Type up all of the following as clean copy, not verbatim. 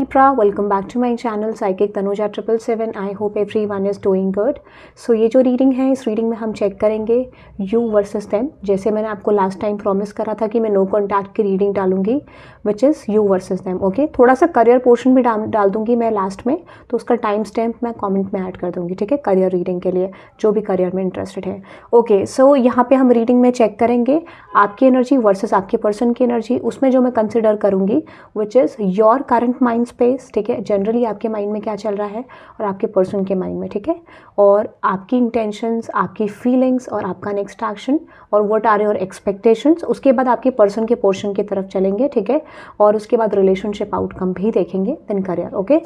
Libra, welcome back to my channel Psychic Tanuja 777. I hope everyone is doing good. So ये जो reading है, इस reading में हम चेक करेंगे यू वर्सेस देम. जैसे मैंने आपको लास्ट टाइम प्रॉमिस करा था कि मैं नो कॉन्टैक्ट की रीडिंग डालूंगी, which is you versus them. Okay, थोड़ा सा करियर पोर्शन भी डाल दूंगी मैं लास्ट में, तो उसका टाइम स्टैम्प मैं कॉमेंट में ऐड कर दूंगी. ठीक है, करियर रीडिंग के लिए जो भी करियर में इंटरेस्टेड है. ओके, सो यहाँ पे हम रीडिंग में चेक करेंगे आपकी एनर्जी वर्सेस आपके पर्सन की एनर्जी. उसमें जो मैं कंसिडर करूँगी which is your current mind space. ठीक है, जनरली आपके माइंड में क्या चल रहा है और आपके पर्सन के माइंड में. ठीक है, और आपकी इंटेंशंस, आपकी फीलिंग्स और आपका नेक्स्ट एक्शन और व्हाट आर योर एक्सपेक्टेशंस. उसके बाद आपके पर्सन के पोर्शन की तरफ चलेंगे. ठीक है, और उसके बाद रिलेशनशिप आउटकम भी देखेंगे, then career. Okay,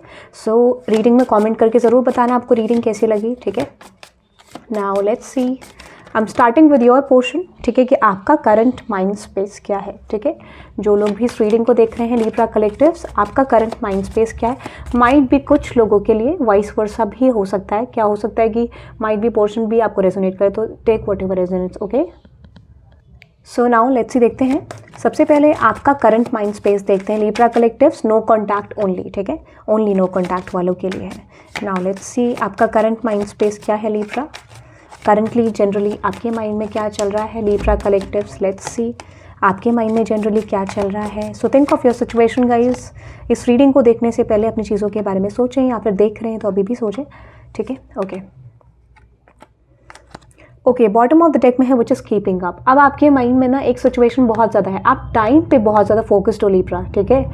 so reading में कमेंट करके ज़रूर बताना आपको रीडिंग कैसी लगी. ठीक है, now let's see, I am starting with your portion. ठीक है, कि आपका करंट माइंड स्पेस क्या है. ठीक है, जो लोग भी इस रीडिंग को देख रहे हैं लिब्रा कलेक्टिव्स, आपका करंट माइंड स्पेस क्या है. माइट भी कुछ लोगों के लिए वाइस वर्सा भी हो सकता है. क्या हो सकता है कि माइट भी पोर्शन भी आपको रेजोनेट करे, तो take whatever resonates. Okay, so now let's see, देखते हैं. सबसे पहले आपका करंट माइंड स्पेस देखते हैं Libra collectives. No contact only. ठीक है, ओनली नो कॉन्टैक्ट वालों के लिए है. नाउ लेट्स सी, आपका करंट माइंड स्पेस क्या है लिब्रा. करंटली जनरली आपके माइंड में क्या चल रहा है लिब्रा कलेक्टिव्स. लेट्स सी, आपके माइंड में जनरली क्या चल रहा है. So think of your situation guys. इस रीडिंग को देखने से पहले अपनी चीज़ों के बारे में सोचें, या फिर देख रहे हैं तो अभी भी सोचें. ठीक है, okay, bottom of the deck में है विच इज़ कीपिंग अप. अब आपके माइंड में ना एक सिचुएशन बहुत ज़्यादा है, आप टाइम पे बहुत ज़्यादा फोकस्ड हो लिब्रा. ठीक है,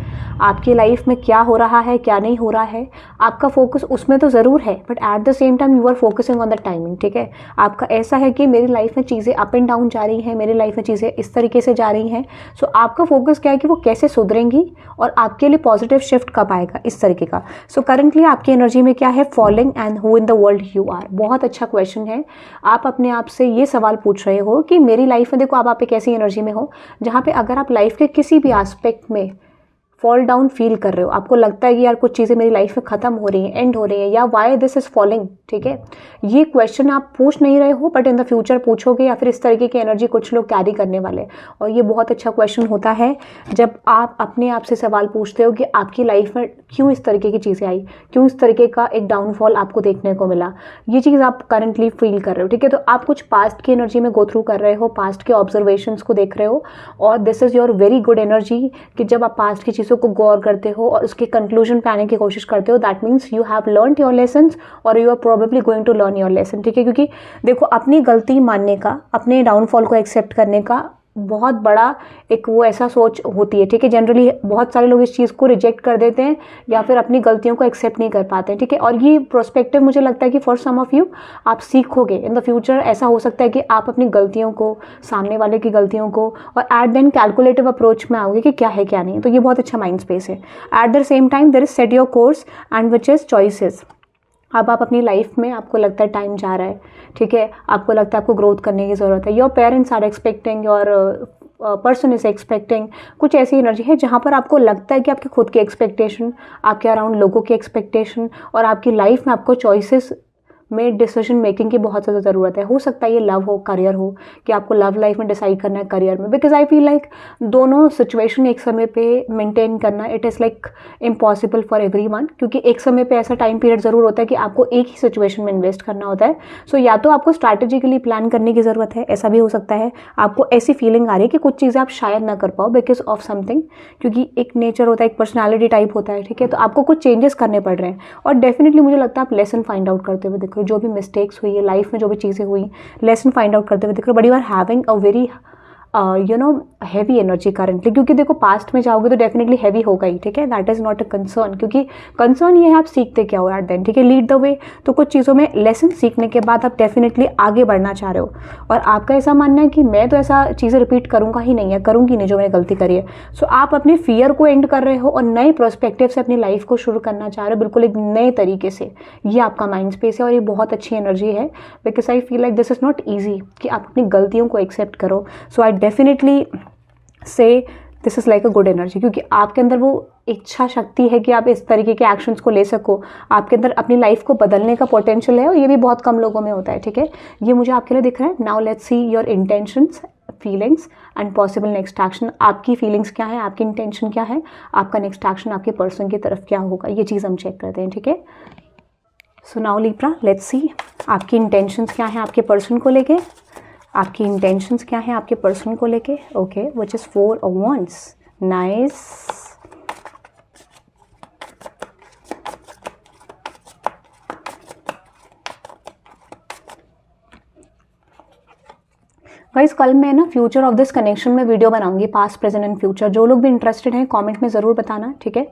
आपकी लाइफ में क्या हो रहा है, क्या नहीं हो रहा है, आपका फोकस उसमें तो ज़रूर है, but at the same time you are focusing on the timing. ठीक है, आपका ऐसा है कि मेरी लाइफ में चीज़ें अप एंड डाउन जा रही हैं, मेरी लाइफ में चीज़ें इस तरीके से जा रही हैं. सो आपका फोकस क्या है कि वो कैसे सुधरेंगी और आपके लिए पॉजिटिव शिफ्ट कब आएगा, इस तरीके का. सो करंटली आपकी एनर्जी में क्या है, falling and who in the world you are. बहुत अच्छा क्वेश्चन है. आप अपने आप से ये सवाल पूछ रहे हो कि मेरी लाइफ में देखो आप एक ऐसी एनर्जी में हो जहाँ पे अगर आप लाइफ के किसी भी एस्पेक्ट में फॉल डाउन फील कर रहे हो, आपको लगता है कि यार कुछ चीज़ें मेरी लाइफ में ख़त्म हो रही हैं, एंड हो रही हैं, या वाई दिस इज़ फॉलिंग. ठीक है, ये क्वेश्चन आप पूछ नहीं रहे हो, बट इन द फ्यूचर पूछोगे, या फिर इस तरीके की एनर्जी कुछ लोग कैरी करने वाले. और ये बहुत अच्छा क्वेश्चन होता है जब आप अपने आप से सवाल पूछते हो कि आपकी लाइफ में क्यों इस तरीके की चीज़ें आई, क्यों इस तरीके का एक डाउनफॉल आपको देखने को मिला. ये चीज़ आप करंटली फील कर रहे हो. ठीक है, तो आप कुछ पास्ट की एनर्जी में गो थ्रू कर रहे हो, पास्ट के ऑब्जर्वेशंस को देख रहे हो, और this is your very good energy कि जब आप पास्ट की चीज़ों को गौर करते हो और उसके कंक्लूजन पे आने की कोशिश करते हो, that means you have learned your lessons और you are probably going to learn your lesson. ठीक है, क्योंकि देखो अपनी गलती मानने का, अपने डाउनफॉल को एक्सेप्ट करने का बहुत बड़ा एक वो ऐसा सोच होती है. ठीक है, जनरली बहुत सारे लोग इस चीज़ को रिजेक्ट कर देते हैं या फिर अपनी गलतियों को एक्सेप्ट नहीं कर पाते हैं. ठीक है, और ये प्रोस्पेक्टिव मुझे लगता है कि फॉर सम ऑफ यू आप सीखोगे इन द फ्यूचर. ऐसा हो सकता है कि आप अपनी गलतियों को, सामने वाले की गलतियों को, और एट देन कैलकुलेटिव अप्रोच में आओगे कि क्या है क्या नहीं. तो ये बहुत अच्छा माइंड स्पेस है. At the same time there is set your course and which is choices. अब आप अपनी लाइफ में, आपको लगता है टाइम जा रहा है. ठीक है, आपको लगता है आपको ग्रोथ करने की ज़रूरत है. Your parents are expecting, your person is expecting. कुछ ऐसी एनर्जी है जहाँ पर आपको लगता है कि आपके खुद की एक्सपेक्टेशन, आपके अराउंड लोगों की एक्सपेक्टेशन, और आपकी लाइफ में आपको चॉइसेस में डिसीजन मेकिंग की बहुत ज़्यादा ज़रूरत है. हो सकता है ये लव हो, करियर हो, कि आपको लव लाइफ में डिसाइड करना है, करियर में. बिकॉज आई फील लाइक दोनों सिचुएशन एक समय पे मेंटेन करना, it is like impossible for everyone. क्योंकि एक समय पे ऐसा टाइम पीरियड ज़रूर होता है कि आपको एक ही सिचुएशन में इन्वेस्ट करना होता है. सो या तो आपको स्ट्रैटेजिकली प्लान करने की ज़रूरत है, ऐसा भी हो सकता है. आपको ऐसी फीलिंग आ रही है कि कुछ चीज़ें आप शायद ना कर पाओ बिकॉज ऑफ समथिंग, क्योंकि एक नेचर होता है, एक पर्सनैलिटी टाइप होता है. ठीक है, तो आपको कुछ चेंजेस करने पड़ रहे हैं, और डेफिनेटली मुझे लगता है आप लेसन फाइंड आउट करते हुए दिख रहे हो. जो भी मिस्टेक्स हुई है लाइफ में, जो भी चीज़ें हुई, लेसन फाइंड आउट करते हुए दिख रहे हो. But you are having a very heavy energy currently, क्योंकि देखो पास्ट में जाओगे तो डेफिनेटली हैवी होगा ही. ठीक है, that is not a concern, क्योंकि कंसर्न ये है आप सीखते क्या हो एट देन. ठीक है, लीड द वे. तो कुछ चीज़ों में लेसन सीखने के बाद आप डेफिनेटली आगे बढ़ना चाह रहे हो, और आपका ऐसा मानना है कि मैं तो ऐसा चीज़ें रिपीट करूँगा ही नहीं है, करूँगी नहीं जो मैंने गलती करी है. सो आप अपने फियर को एंड कर रहे हो और नए प्रोस्पेक्टिव से अपनी लाइफ को शुरू करना चाह रहे हो, बिल्कुल एक नए तरीके से. ये आपका माइंड स्पेस है और ये बहुत अच्छी एनर्जी है. Because I feel like this is not easy कि आप अपनी गलतियों को एक्सेप्ट करो. सो आई डेफिनेटली से this is like a good energy, क्योंकि आपके अंदर वो इच्छा शक्ति है कि आप इस तरीके के एक्शंस को ले सको. आपके अंदर अपनी लाइफ को बदलने का पोटेंशियल है, और ये भी बहुत कम लोगों में होता है. ठीक है, ये मुझे आपके लिए दिख रहा है. Now let's see your intentions, feelings and possible next action. आपकी फीलिंग्स क्या है, आपकी इंटेंशन क्या है, आपका नेक्स्ट एक्शन आपके पर्सन की तरफ क्या होगा, ये चीज़ हम चेक करते हैं, ठीक है। So now Libra, let's see आपकी इंटेंशंस क्या हैं आपके पर्सन को लेके, आपकी इंटेंशंस क्या हैं आपके पर्सन को लेके। Okay, which is 4 of Wands, nice. Guys कल मैं ना फ्यूचर ऑफ दिस कनेक्शन में वीडियो बनाऊंगी, पास्ट प्रेजेंट एंड फ्यूचर। जो लोग भी इंटरेस्टेड हैं कमेंट में ज़रूर बताना, ठीक है।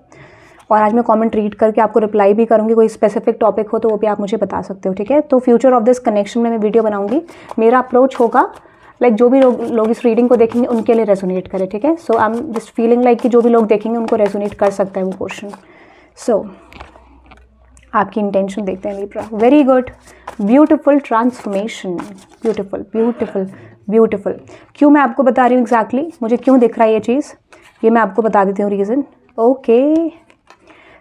और आज मैं कमेंट रीड करके आपको रिप्लाई भी करूंगी, कोई स्पेसिफिक टॉपिक हो तो वो भी आप मुझे बता सकते हो, ठीक है। तो फ्यूचर ऑफ दिस कनेक्शन में मैं वीडियो बनाऊंगी। मेरा अप्रोच होगा लाइक जो भी लोग इस रीडिंग को देखेंगे उनके लिए रेजोनेट करे, ठीक है। So I am just feeling like कि जो भी लोग देखेंगे उनको रेजोनेट कर सकता है वो पोर्शन। सो आपकी इंटेंशन देखते हैं Libra. Very good, beautiful transformation, beautiful beautiful beautiful. क्यों मैं आपको बता रही हूँ एग्जैक्टली मुझे क्यों दिख रहा है ये चीज़, ये मैं आपको बता देती हूँ रीज़न। ओके,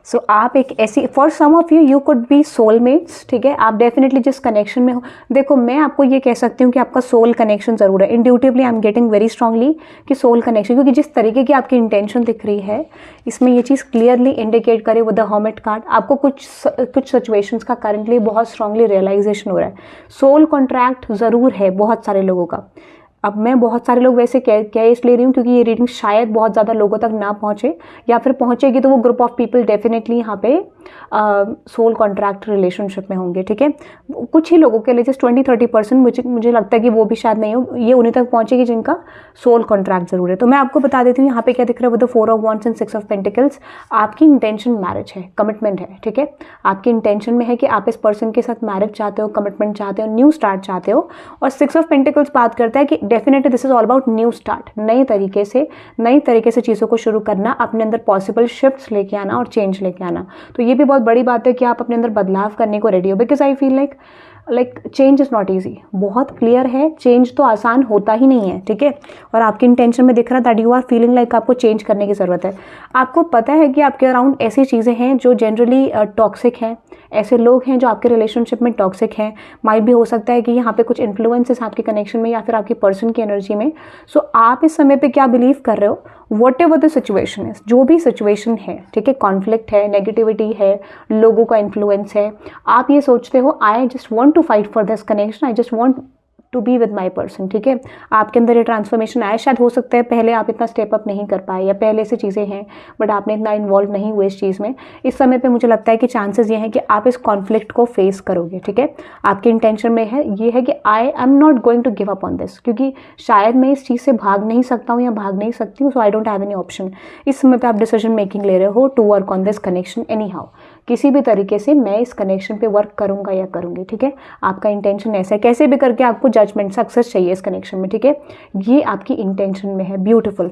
सो आप एक ऐसी, for some of you could be soulmates, ठीक है। आप डेफिनेटली जिस कनेक्शन में हो, देखो मैं आपको ये कह सकती हूँ कि आपका सोल कनेक्शन ज़रूर है। Intuitively I am getting very strongly कि सोल कनेक्शन, क्योंकि जिस तरीके की आपकी इंटेंशन दिख रही है इसमें ये चीज़ क्लियरली इंडिकेट करे विद द हर्मिट कार्ड। आपको कुछ सिचुएशंस का करंटली बहुत स्ट्रांगली रियलाइजेशन हो रहा है। सोल कॉन्ट्रैक्ट ज़रूर है बहुत सारे लोगों का। अब मैं बहुत सारे लोग वैसे कह इसलिए रही हूँ क्योंकि ये रीडिंग शायद बहुत ज़्यादा लोगों तक ना पहुँचे, या फिर पहुँचेगी तो वो ग्रुप ऑफ पीपल डेफिनेटली यहाँ पे सोल कॉन्ट्रैक्ट रिलेशनशिप में होंगे, ठीक है। कुछ ही लोगों के लिए जस्ट 20-30% मुझे लगता है कि वो भी शायद नहीं हो, ये उन्हीं तक पहुँचेगी जिनका सोल कॉन्ट्रैक्ट ज़रूर है। तो मैं आपको बता देती हूँ यहाँ पे क्या दिख रहा है with the 4 of Wands and 6 of Pentacles। आपकी इंटेंशन मैरिज है, कमिटमेंट है, ठीक है। आपकी इंटेंशन में है कि आप इस पर्सन के साथ मैरिज चाहते हो, कमिटमेंट चाहते हो, न्यू स्टार्ट चाहते हो। और 6 of Pentacles बात करता है कि definitely this is all about new start, नई तरीके से चीज़ों को शुरू करना, अपने अंदर पॉसिबल शिफ्ट्स लेके आना और चेंज लेके आना। तो ये भी बहुत बड़ी बात है कि आप अपने अंदर बदलाव करने को रेडी हो, because I feel like change is not easy. बहुत क्लियर है, चेंज तो आसान होता ही नहीं है, ठीक है। और आपकी इंटेंशन में दिख रहा है that you are feeling like आपको चेंज करने की ज़रूरत है। आपको पता है कि आपके अराउंड ऐसी चीज़ें हैं जो जनरली टॉक्सिक हैं, ऐसे लोग हैं जो आपके रिलेशनशिप में टॉक्सिक हैं। माइट भी हो सकता है कि यहाँ पे कुछ इन्फ्लुएंसेस आपके कनेक्शन में या फिर आपकी पर्सन की एनर्जी में। सो आप इस समय पे क्या बिलीव कर रहे हो, what ever the situation is, जो भी सिचुएशन है, ठीक है, कॉन्फ्लिक्ट है, नेगेटिविटी है, लोगों का इन्फ्लुएंस है, आप ये सोचते हो I just want to fight for this connection, I just want to be with my person, ठीक है। आपके अंदर ये ट्रांसफॉर्मेशन आया। शायद हो सकता है पहले आप इतना स्टेप अप नहीं कर पाए या पहले से चीज़ें हैं बट आपने इतना इन्वॉल्व नहीं हुए इस चीज़ में। इस समय पे मुझे लगता है कि चांसेस ये हैं कि आप इस कॉन्फ्लिक्ट को फेस करोगे, ठीक है। आपके इंटेंशन में है ये है कि I am not going to give up on this, क्योंकि शायद मैं इस चीज़ से भाग नहीं सकता हूँ या भाग नहीं सकती हूँ, so I don't have any option. इस समय पे आप डिसीजन मेकिंग ले रहे हो to work on this connection anyhow, किसी भी तरीके से मैं इस कनेक्शन पे वर्क करूंगा या करूंगी, ठीक है। आपका इंटेंशन ऐसा है, कैसे भी करके आपको जजमेंट सक्सेस चाहिए इस कनेक्शन में, ठीक है। ये आपकी इंटेंशन में है, beautiful.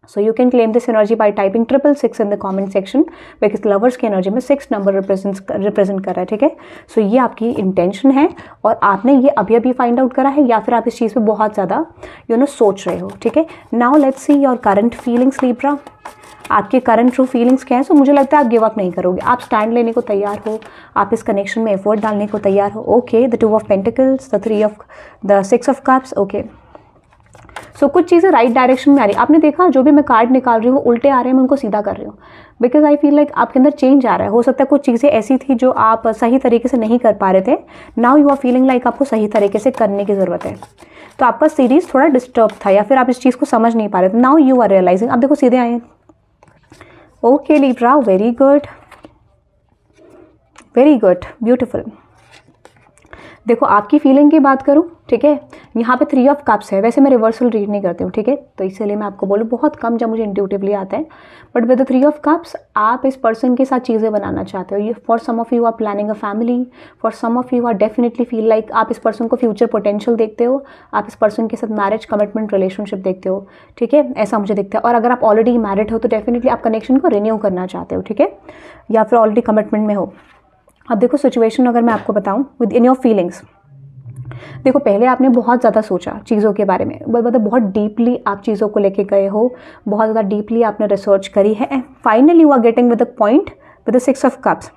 So you can claim this energy by typing 666 in the comment section, because lovers की एनर्जी में 6 नंबर रिप्रेजेंट कर रहा है, ठीक है। सो ये आपकी इंटेंशन है और आपने ये अभी अभी फाइंड आउट करा है या फिर आप इस चीज़ पे बहुत ज़्यादा सोच रहे हो, ठीक है। Now let's see your current feelings Libra. आपके करंट ट्रू फीलिंग्स क्या है। सो मुझे लगता है आप गिव अप नहीं करोगे, आप स्टैंड लेने को तैयार हो, आप इस कनेक्शन में एफर्ट डालने को तैयार हो। Okay, the 2 of Pentacles, the 6 of Cups। Okay, so कुछ चीज़ें राइट डायरेक्शन में आ रही है। आपने देखा जो भी मैं कार्ड निकाल रही हूँ वो उल्टे आ रहे हैं, मैं उनको सीधा कर रही हूँ बिकॉज आई फील लाइक आपके अंदर चेंज आ रहा है। हो सकता है कुछ चीज़ें ऐसी थी जो आप सही तरीके से नहीं कर पा रहे थे, now you are feeling like आपको सही तरीके से करने की ज़रूरत है। तो आपका सीरीज थोड़ा डिस्टर्ब था या फिर आप इस चीज़ को समझ नहीं पा रहे थे, नाउ यू आर रियलाइजिंग। आप देखो सीधे आए। Okay Libra, very good, very good, beautiful. देखो आपकी फीलिंग की बात करूं, ठीक है, यहाँ पे 3 of Cups है। वैसे मैं रिवर्सल रीड नहीं करती हूँ, ठीक है, तो इसलिए मैं आपको बोलूँ बहुत कम जब मुझे इंट्यूटिवली आता है। But with the 3 of Cups आप इस पर्सन के साथ चीज़ें बनाना चाहते हो। ये for some of you are planning a family, for some of you are definitely feel like आप इस पर्सन को फ्यूचर पोटेंशियल देखते हो, आप इस पर्सन के साथ मैरिज कमिटमेंट रिलेशनशिप देखते हो, ठीक है, ऐसा मुझे दिखता है। और अगर आप ऑलरेडी मैरिड हो तो डेफिनेटली आप कनेक्शन को रिन्यू करना चाहते हो, ठीक है, या फिर ऑलरेडी कमिटमेंट में हो। अब देखो सिचुएशन अगर मैं आपको बताऊँ विद इन योर फीलिंग्स, देखो पहले आपने बहुत ज़्यादा सोचा चीज़ों के बारे में, मतलब बहुत डीपली आप चीज़ों को लेके गए हो, बहुत ज़्यादा डीपली आपने रिसर्च करी है and finally you are getting with the point with the 6 of Cups।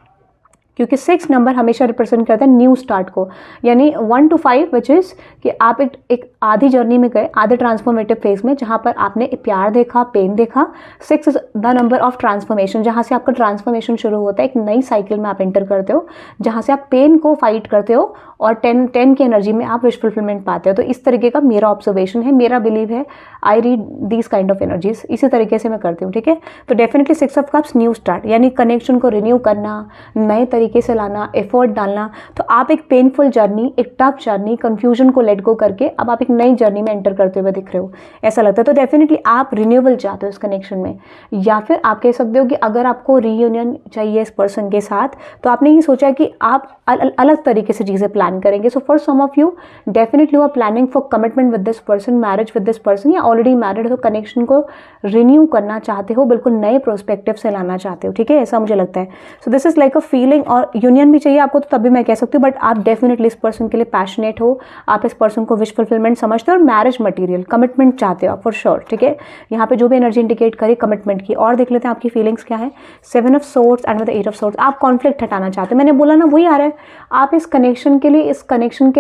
क्योंकि 6 नंबर हमेशा रिप्रेजेंट करता है न्यू स्टार्ट को, यानी 1 to 5 विच इज़ कि आप एक आधी जर्नी में गए, आधे ट्रांसफॉर्मेटिव फेज में, जहाँ पर आपने प्यार देखा, पेन देखा। 6 is the number of transformation, जहाँ से आपका ट्रांसफॉर्मेशन शुरू होता है, एक नई साइकिल में आप एंटर करते हो, जहाँ से आप पेन को फाइट करते हो और 10 की एनर्जी में आप विश फुलफिलमेंट पाते हो। तो इस तरीके का मेरा ऑब्जर्वेशन है, मेरा बिलीव है, I read these kind of energies, इसी तरीके से मैं करती हूँ, ठीक है। तो definitely 6 of cups new start, यानी कनेक्शन को रिन्यू करना, नए तरीके से लाना, एफर्ट डालना। तो आप एक पेनफुल जर्नी, एक टफ जर्नी, कंफ्यूजन को लेट गो करके अब आप एक नई जर्नी में एंटर करते हुए दिख रहे हो, ऐसा लगता है। तो डेफिनेटली आप रिन्यूअल चाहते हो इस कनेक्शन में, या फिर आप कह सकते हो कि अगर आपको रीयूनियन चाहिए इस पर्सन के साथ, तो आपने ये सोचा कि आप अलग तरीके से चीज़ें प्लान करेंगे। So for some of you definitely you are planning for commitment with this person, marriage with this person, या ऑलरेडी मैरिड हो, कनेक्शन को रिन्यू करना चाहते हो, बिल्कुल नए प्रोस्पेक्टिव से लाना चाहते हो, ठीक है, ऐसा मुझे लगता है। सो this is like a feeling, और यूनियन भी चाहिए आपको तो तभी मैं कह सकती हूँ, बट आप डेफिनेटली इस पर्सन के लिए पैशनेट हो, आप इस पर्सन को विश फुलफिलमेंट समझते हो और मैरिज मटीरियल कमिटमेंट चाहते हो आप फॉर श्योर, ठीक है। यहाँ पे जो भी एनर्जी इंडिकेट करी कमिटमेंट की। और देख लेते हैं आपकी फीलिंग्स क्या है। 7 of swords and with 8 of swords, आप कॉन्फ्लिक्ट हटाना चाहते हो, मैंने बोला ना वही आ रहा है। आप इस कनेक्शन के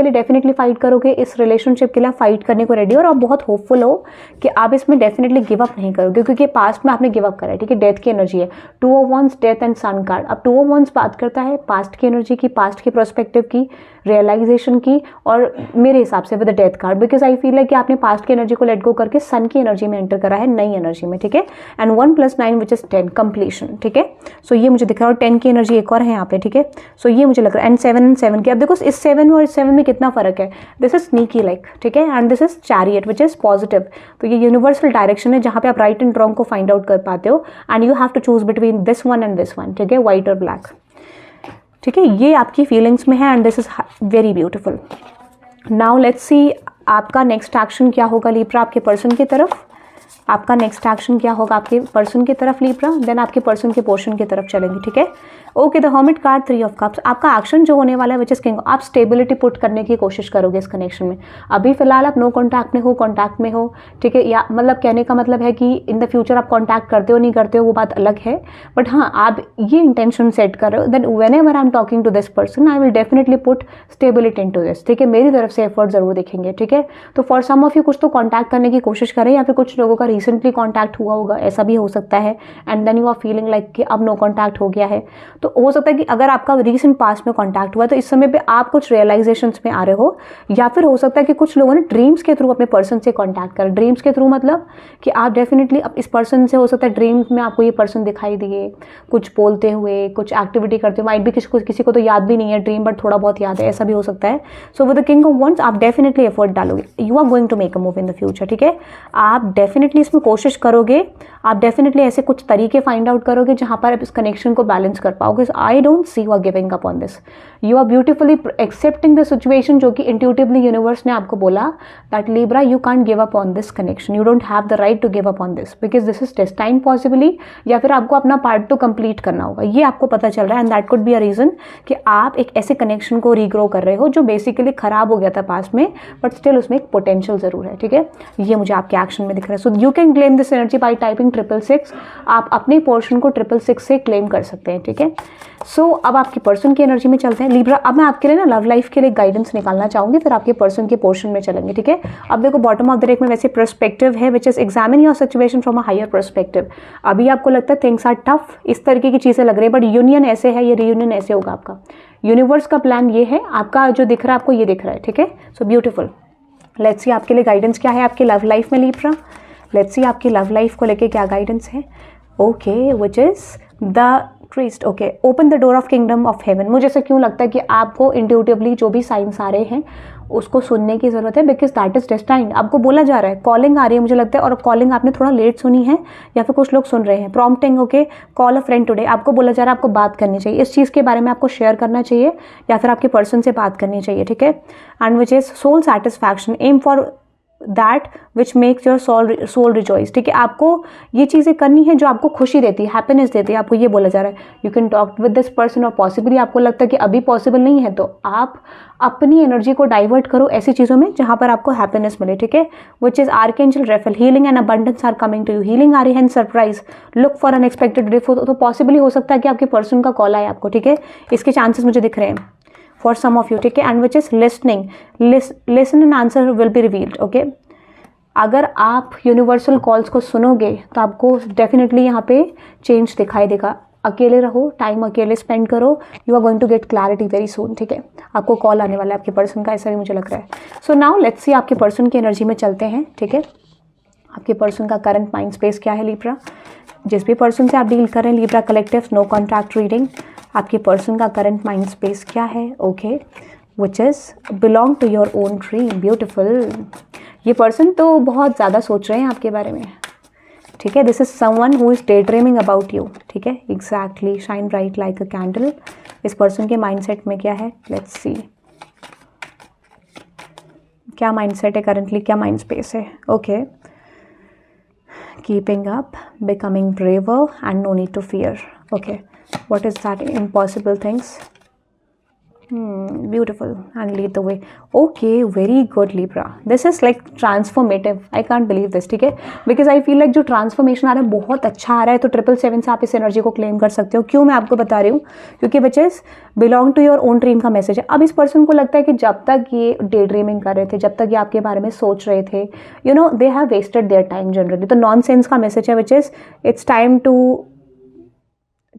लिए डेफिनेटली फाइट करोगे, इस रिलेशनशिप के लिए आप फाइट करने को रेडी हो, और आप बहुत होपफुल हो कि आप इसमें डेफिनेटली गिव अप नहीं करोगे, क्योंकि पास्ट में आपने गिव अप करा है, ठीक है। डेथ की एनर्जी है, 2 of Wands, death and sun card. अब 2 of Wands बात करता है पास्ट की एनर्जी की, पास्ट के प्रोस्पेक्टिव की, रियलाइजेशन की, और मेरे हिसाब से with the death card, because I feel है कि आपने पास्ट की एनर्जी को लेट गो करके सन की एनर्जी में एंटर करा है, नई एनर्जी में, ठीक है। एंड 1 + 9 विच इज 10, कंप्लीशन, ठीक है। सो ये मुझे दिख रहा है, और 10 की एनर्जी एक और है यहाँ पे, ठीक है। सो ये मुझे लग रहा है, एंड 7 की। अब देखो इस 7 और इस 7 में कितना फर्क है। दिस इज स्नीकी लाइक, ठीक है, and this is chariot which is positive. तो ये यूनिवर्सल डायरेक्शन है जहाँ पे आप राइट एंड रॉन्ग को फाइंड आउट कर पाते हो, and you have to choose between this one and this one, ठीक है, व्हाइट और ब्लैक, ठीक है। ये आपकी फीलिंग्स में है, and this is very beautiful. Now let's सी आपका नेक्स्ट एक्शन क्या होगा लिब्रा आपके पर्सन की तरफ। आपका नेक्स्ट एक्शन क्या होगा आपके पर्सन की तरफ लिब्रा, देन आपके पर्सन के पोर्शन की तरफ चलेंगे, ठीक है। Okay, the hermit card, 3 of cups. आपका एक्शन जो होने वाला है विच इज किंग, आप स्टेबिलिटी पुट करने की कोशिश करोगे इस कनेक्शन में। अभी फिलहाल आप नो कॉन्टैक्ट में हो, कॉन्टैक्ट में हो, ठीक है, या मतलब कहने का मतलब है कि इन द फ्यूचर आप कॉन्टैक्ट करते हो नहीं करते हो वो बात अलग है, बट हाँ आप ये इंटेंशन सेट कर रहे हो, then whenever I am talking to this person I will definitely put stability in to this, ठीक है। मेरी तरफ से एफर्ट जरूर दिखेंगे, ठीक है। तो फॉर सम ऑफ यू कुछ तो कॉन्टैक्ट करने की कोशिश करें, या फिर कुछ लोगों का रिसेंटली कॉन्टैक्ट हुआ होगा, ऐसा भी हो सकता है, and then you are feeling like कि अब नो कॉन्टैक्ट हो गया है। तो हो सकता है कि अगर आपका रीसेंट पास्ट में कॉन्टैक्ट हुआ तो इस समय पे आप कुछ रियलाइजेशंस में आ रहे हो, या फिर हो सकता है कि कुछ लोगों ने ड्रीम्स के थ्रू अपने पर्सन से कॉन्टैक्ट करा। ड्रीम्स के थ्रू मतलब कि आप डेफिनेटली अब इस पर्सन से, हो सकता है ड्रीम्स में आपको ये पर्सन दिखाई दिए कुछ बोलते हुए, कुछ एक्टिविटी करते हुए, माइट भी किसी को तो याद भी नहीं है ड्रीम, बट थोड़ा बहुत याद है, ऐसा भी हो सकता है। So with the king of wands आप डेफिनेटली एफर्ट डालोगे, you are going to make a move in the future, ठीक है। आप डेफिनेटली इसमें कोशिश करोगे, आप डेफिनेटली ऐसे कुछ तरीके फाइंड आउट करोगे जहां पर आप इस कनेक्शन को बैलेंस कर पाओगे। I don't see you are giving up on this, you are beautifully accepting the situation, जो कि इंट्यूटिवली यूनिवर्स ने आपको बोला that Libra you can't give up on this connection, you don't have the right to give up on this because this is destined possibly, या फिर आपको अपना part तो कंप्लीट करना होगा, ये आपको पता चल रहा है। And that could be a reason कि आप एक ऐसे कनेक्शन को रीग्रो कर रहे हो जो बेसिकली खराब हो गया था पास्ट में, बट स्टिल उसमें एक पोटेंशियल जरूर है, ठीक है। ये मुझे आपके एक्शन में दिख रहा है। So you can claim this energy by typing 666, आप अपने पोर्शन को 666 से क्लेम कर सकते हैं, ठीक है। सो अब आपके पर्सन की एनर्जी में चलते हैं लिब्रा। अब मैं आपके लिए ना लव लाइफ के लिए गाइडेंस निकालना चाहूंगी, फिर आपके पर्सन के पोर्शन में चलेंगे, ठीक है। अब देखो बॉटम ऑफ द डेक में वैसे पर्सपेक्टिव है which is examine your situation from a higher perspective. अभी आपको लगता है थिंग्स आर टफ, इस तरीके की चीजें लग रही है, बट यूनियन ऐसे है, ये रियूनियन ऐसे होगा आपका। यूनिवर्स का प्लान ये है, आपका जो दिख रहा है आपको ये दिख रहा है, ठीक है। सो ब्यूटीफुल, लेट्स सी आपके लिए गाइडेंस क्या है आपकी लव लाइफ में लिब्रा। लेट्स सी आपकी लव लाइफ को लेके क्या गाइडेंस है। Okay, which is the tryst. Okay, open the door of kingdom of heaven. मुझे ऐसा क्यों लगता है कि आपको इंट्यूटिवली जो भी साइंस आ रहे हैं उसको सुनने की जरूरत है, बिकॉज दैट इज डेस्टाइन्ड। आपको बोला जा रहा है, कॉलिंग आ रही है मुझे लगता है, और कॉलिंग आपने थोड़ा लेट सुनी है, या फिर कुछ लोग सुन रहे हैं। प्रॉम्प्टिंग, ओके, कॉल अ फ्रेंड टुडे, आपको बोला जा रहा है आपको बात करनी चाहिए, इस चीज़ के बारे में आपको शेयर करना चाहिए, या फिर आपके पर्सन से बात करनी चाहिए, ठीक है। And which is soul satisfaction, um for that which makes your soul rejoice, ठीक है। आपको ये चीज़ें करनी है जो आपको खुशी देती है, हैप्पीनेस देती है, आपको ये बोला जा रहा है। You can talk with this person, और पॉसिबली आपको लगता है कि अभी पॉसिबल नहीं है, तो आप अपनी एनर्जी को डाइवर्ट करो ऐसी चीज़ों में जहाँ पर आपको हैप्पीनेस मिले, ठीक है। Which is archangel Raphael, healing and abundance are coming to you, healing आ रही है, surprise, look for unexpected relief. तो पॉसिबली हो सकता है कि आपके पर्सन का कॉल आए आपको, ठीक है, इसके चांसेस मुझे दिख रहे हैं फॉर सम ऑफ यू, ठीक है। And which is listening, listen and answer will be revealed, okay. अगर आप यूनिवर्सल कॉल्स को सुनोगे तो आपको डेफिनेटली यहाँ पे चेंज दिखाई देगा। अकेले रहो, टाइम अकेले स्पेंड करो, you are going to get clarity very soon, ठीक है। आपको कॉल आने वाला है आपके पर्सन का, ऐसा भी मुझे लग रहा है। सो नाउ लेट्स सी आपके पर्सन की एनर्जी में चलते हैं, ठीक है। आपके पर्सन का करंट माइंड स्पेस क्या है लिब्रा। जिस भी पर्सन से आप डील कर रहे हैं Libra collective, no contact reading, आपके पर्सन का करंट माइंड स्पेस क्या है, okay, which is belong to your own dream, beautiful. ये पर्सन तो बहुत ज़्यादा सोच रहे हैं आपके बारे में, ठीक है। This is someone who is day dreaming about you, ठीक है, exactly, shine bright like a candle. इस पर्सन के माइंडसेट में क्या है, लेट्स सी, क्या माइंडसेट है करंटली, क्या माइंड स्पेस है, okay. Keeping up, becoming braver and no need to fear, okay. What is that impossible things, beautiful, and lead the way, okay, very good Libra, this is like transformative, I can't believe this, ठीक है, because I feel like जो transformation आ रहा है बहुत अच्छा आ रहा है। तो 777 से आप इस एनर्जी को क्लेम कर सकते हो। क्यों मैं आपको बता रही हूँ, क्योंकि which is belong to your own dream का मैसेज है। अब इस पर्सन को लगता है कि जब तक ये डे ड्रीमिंग कर रहे थे, जब तक ये आपके बारे में सोच रहे थे, you know, they have wasted their time generally. तो नॉन सेंस का मैसेज है, which is it's time to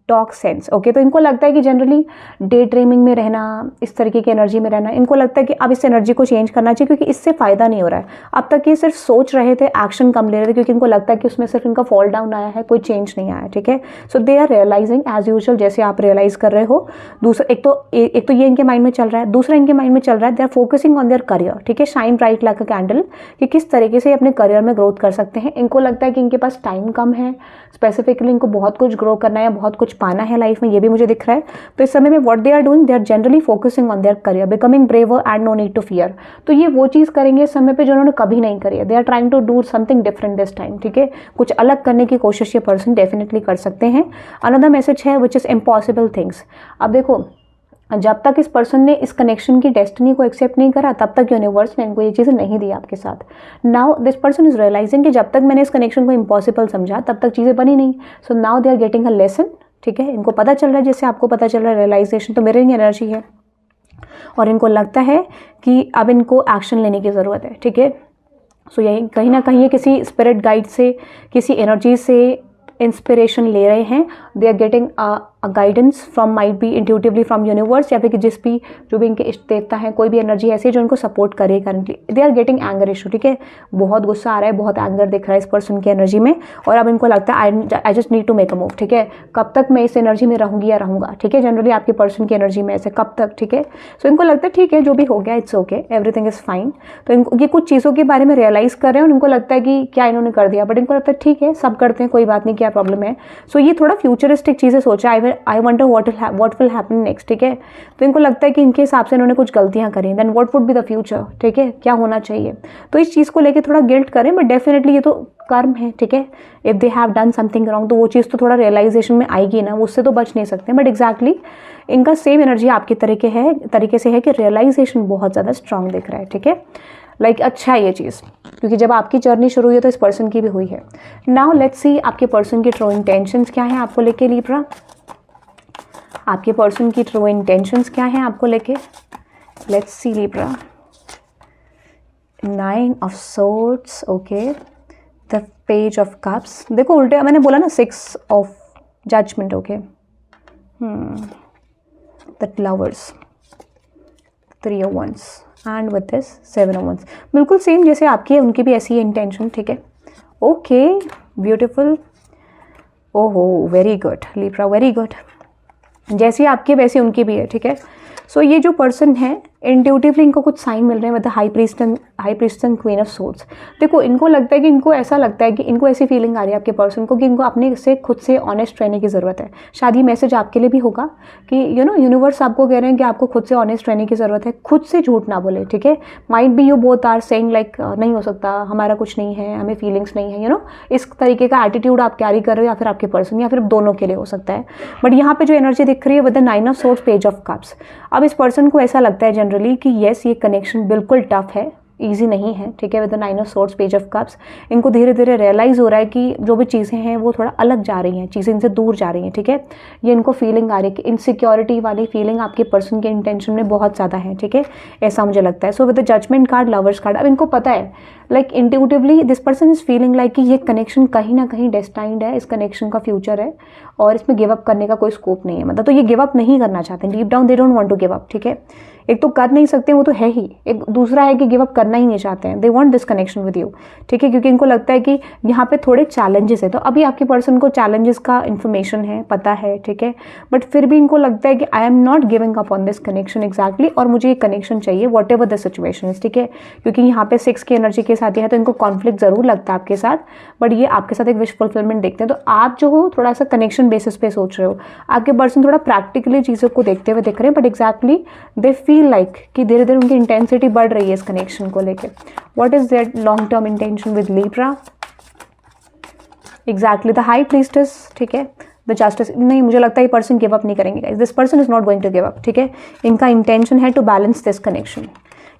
talk sense, okay. तो इनको लगता है कि जनरली डे ड्रीमिंग में रहना, इस तरीके की एनर्जी में रहना, इनको लगता है कि अब इस एनर्जी को चेंज करना चाहिए, क्योंकि इससे फ़ायदा नहीं हो रहा है। अब तक ये सिर्फ सोच रहे थे, एक्शन कम ले रहे थे, क्योंकि इनको लगता है कि उसमें सिर्फ इनका फॉल डाउन आया है, कोई चेंज नहीं आया, ठीक है। So they are realizing as usual, जैसे आप रियलाइज कर रहे हो। दूसरा, एक तो ये इनके माइंड में चल रहा है, दूसरा इनके माइंड में चल रहा है, they are focusing on their career, ठीक है, shine bright like a candle, कि किस तरीके से अपने करियर में ग्रोथ कर सकते हैं। इनको लगता है कि इनके पास टाइम कम है, स्पेसिफिकली इनको बहुत कुछ ग्रो करना है, बहुत कुछ पाना है लाइफ में, ये भी मुझे दिख रहा है। तो इस समय में what they are doing, they are generally focusing on their career, becoming braver and no need to fear. तो ये वो चीज़ करेंगे इस समय पे जो उन्होंने कभी नहीं करी है। They are trying to do something different this time, ठीक है। कुछ अलग करने की कोशिश ये पर्सन डेफिनेटली कर सकते हैं। अनदर मैसेज है विच इज इम्पॉसिबल थिंग्स। अब देखो, जब तक इस पर्सन ने इस कनेक्शन की डेस्टिनी को एक्सेप्ट नहीं करा, तब तक यूनिवर्स ने इनको ये चीज़ें नहीं दी आपके साथ। Now this person is realising कि जब तक मैंने इस कनेक्शन को इम्पॉसिबल समझा, तब तक चीज़ें बनी नहीं। So now they are getting a lesson, ठीक है। इनको पता चल रहा है, जैसे आपको पता चल रहा है, रियलाइजेशन तो मिररिंग एनर्जी है, और इनको लगता है कि अब इनको एक्शन लेने की ज़रूरत है, ठीक है। सो यही कहीं ना कहीं ये किसी स्पिरिट गाइड से, किसी एनर्जी से इंस्पिरेशन ले रहे हैं। They are getting a guidance from, might be intuitively from universe, या फिर कि जो भी इनके इष्ट देवता हैं, कोई भी एनर्जी ऐसी है जो इनको सपोर्ट करे currently. They are getting anger issue, ठीक है। बहुत गुस्सा आ रहा है, बहुत एंगर दिख रहा है इस पर्सन की एनर्जी में, और अब इनको लगता है I just need to make a move, ठीक है। कब तक मैं इस एनर्जी में रहूंगी या रहूंगा, ठीक है। जनरली आपके पर्सन की एनर्जी में ऐसे कब तक, ठीक है। सो इनको लगता है ठीक है, जो भी हो गया it's okay, everything is fine. तो इनको ये कुछ चीज़ों के बारे में रियलाइज कर रहे हैं, और इनको लगता है कि क्या इन्होंने कर दिया, बट इनको लगता है ठीक है, सब करते हैं, कोई बात नहीं, क्या प्रॉब्लम है। सो ये थोड़ा फ्यूचरिस्टिक चीज़ें सोचा, I wonder what will happen next, ठीक है। तो इनको लगता है कि इनके हिसाब से इन्होंने कुछ गलतियां करी, then what would be the future, ठीक है, क्या होना चाहिए। तो इस चीज़ को लेके थोड़ा गिल्ट करें, बट डेफिनेटली ये तो कर्म है, ठीक है। If they have done something wrong, तो वो चीज़ तो थोड़ा रियलाइजेशन में आएगी ना, उससे तो बच नहीं सकते। बट एग्जैक्टली इनका सेम एनर्जी आपके तरीके से है कि रियलाइजेशन बहुत ज़्यादा स्ट्रांग दिख रहा है, ठीक है। लाइक अच्छा है ये चीज़, क्योंकि जब आपकी जर्नी शुरू हुई है तो इस पर्सन की भी हुई है। नाउ लेट्स सी आपके पर्सन की ट्रू इंटेंशंस क्या है आपको लेके लिब्रा। आपके पर्सन की ट्रू इंटेंशंस क्या है आपको लेके, let's see Libra. 9 of swords, okay, the page of cups. देखो उल्टे मैंने बोला ना, 6 of judgement, okay, the lovers, 3 of wands, and with this 7 of wands. बिल्कुल सेम जैसे आपकी है, उनकी भी ऐसी है इंटेंशन, ठीक है। ओके, ब्यूटिफुल, ओहो, very good Libra, very good. जैसी आपकी वैसी उनकी भी है, ठीक है। सो ये जो पर्सन है, इंट्यूटिवली इनको कुछ साइन मिल रहे हैं with high priest and queen of swords. देखो इनको लगता है कि इनको ऐसा लगता है कि इनको ऐसी फीलिंग आ रही है आपके पर्सन को कि इनको अपने से खुद से ऑनेस्ट रहने की ज़रूरत है। शायद ये मैसेज आपके लिए भी होगा कि यूनिवर्स आपको कह रहे हैं कि आपको खुद से ऑनेस्ट रहने की ज़रूरत है, खुद से झूठ ना बोले, ठीक है। Might be you both are saying like नहीं हो सकता, हमारा कुछ नहीं है, हमें फीलिंग्स नहीं है, इस तरीके का एटीट्यूड आप कैरी कर रहे हो, या फिर आपके पर्सन, या फिर दोनों के लिए हो सकता है। बट यहाँ पे जो एनर्जी दिख रही है with the 9 of swords, page of cups. अब इस पर्सन को ऐसा लगता है जनरली कि येस ये कनेक्शन बिल्कुल टफ है, ईजी नहीं है, ठीक है। With the 9 of swords, page of cups, इनको धीरे धीरे रियलाइज़ हो रहा है कि जो भी चीज़ें हैं वो थोड़ा अलग जा रही हैं, चीज़ें इनसे दूर जा रही हैं, ठीक है। ये इनको फीलिंग आ रही है कि इनसिक्योरिटी वाली फीलिंग आपके पर्सन के इंटेंशन में बहुत ज़्यादा है, ठीक है, ऐसा मुझे लगता है। So with the judgement card, lovers card, अब इनको पता है like intuitively this person is feeling like कि ये कनेक्शन कहीं ना कहीं डेस्टाइंड है, इस कनेक्शन का फ्यूचर है और इसमें गिव अप करने का कोई स्कोप नहीं है। मतलब तो ये गिव अप नहीं करना चाहते, deep down they don't want to give up, ठीक है। एक तो कर नहीं सकते, वो तो है ही, एक दूसरा है कि गिव अप करना ही नहीं चाहते हैं, they want this connection with you, ठीक है, क्योंकि इनको लगता है कि यहाँ पे थोड़े चैलेंजेस है। तो अभी आपके पर्सन को चैलेंजेस का इन्फॉर्मेशन है, पता है, ठीक है, बट फिर भी इनको लगता है कि I am not giving up on this connection exactly, और मुझे ये कनेक्शन चाहिए वॉट एवर द सिचुएशन, ठीक है। क्योंकि यहाँ पे 6 की एनर्जी के साथ है तो इनको कॉन्फ्लिक्ट जरूर लगता है आपके साथ, बट ये आपके साथ एक विश फुलफिलमेंट देखते हैं। तो आप जो हो थोड़ा सा कनेक्शन बेसिस पे सोच रहे हो, आपके पर्सन थोड़ा प्रैक्टिकली चीज़ों को देखते हुए देख रहे हैं, but exactly they feel like कि धीरे धीरे उनकी इंटेंसिटी बढ़ रही है इस कनेक्शन को लेके। What is their long term intention with Libra? Exactly the high priestess, ठीक है, द जस्टिस। नहीं, मुझे लगता है ये पर्सन गिव अप नहीं करेंगे, this person is not going to give up, ठीक है। इनका इंटेंशन है टू बैलेंस दिस कनेक्शन,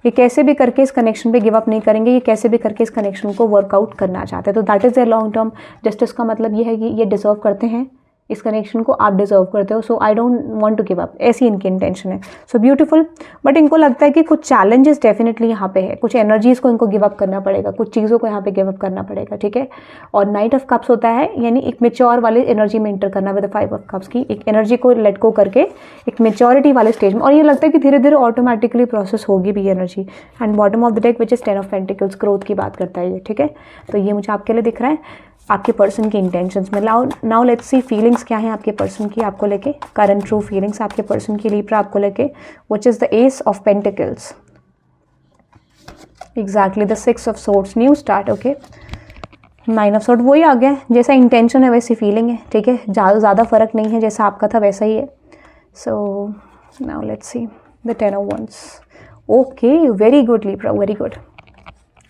ये कैसे भी करके इस कनेक्शन पे गिव अप नहीं करेंगे, ये कैसे भी करके इस कनेक्शन को वर्कआउट करना चाहते हैं। तो that is their long term justice का मतलब ये है कि ये डिजर्व करते हैं इस कनेक्शन को, आप डिजर्व करते हो, so I don't want to give up, ऐसी इनकी इंटेंशन है। सो ब्यूटीफुल, बट इनको लगता है कि कुछ चैलेंजेस डेफिनेटली यहाँ पे है, कुछ एनर्जीज को इनको गिव अप करना पड़ेगा, कुछ चीज़ों को यहाँ पे गिव अप करना पड़ेगा, ठीक है। और नाइट ऑफ कप्स होता है यानी एक मेच्योर वाले एनर्जी में इंटर करना, विद 5 ऑफ कप्स की एक एनर्जी को लेट गो करके एक मेच्योरिटी वाले स्टेज में, और ये लगता है कि धीरे धीरे ऑटोमेटिकली प्रोसेस होगी भी energy. And bottom of the deck which is 10 of pentacles, growth की बात करता है ये, ठीक है। तो ये मुझे आपके लिए दिख रहा है आपके पर्सन की इंटेंशंस में। नाउ लेट्स सी फीलिंग्स क्या है आपके पर्सन की आपको लेके, करंट ट्रू फीलिंग्स आपके पर्सन की लिब्रा आपको लेके, which is the S of pentacles, exactly the 6 of swords, new start, okay, 9 of sword, वही आ गया, जैसा इंटेंशन है वैसी फीलिंग है, ठीक है, ज़्यादा फर्क नहीं है, जैसा आपका था वैसा ही है। So now let's see the 10 of wands, okay, very good Libra, very good.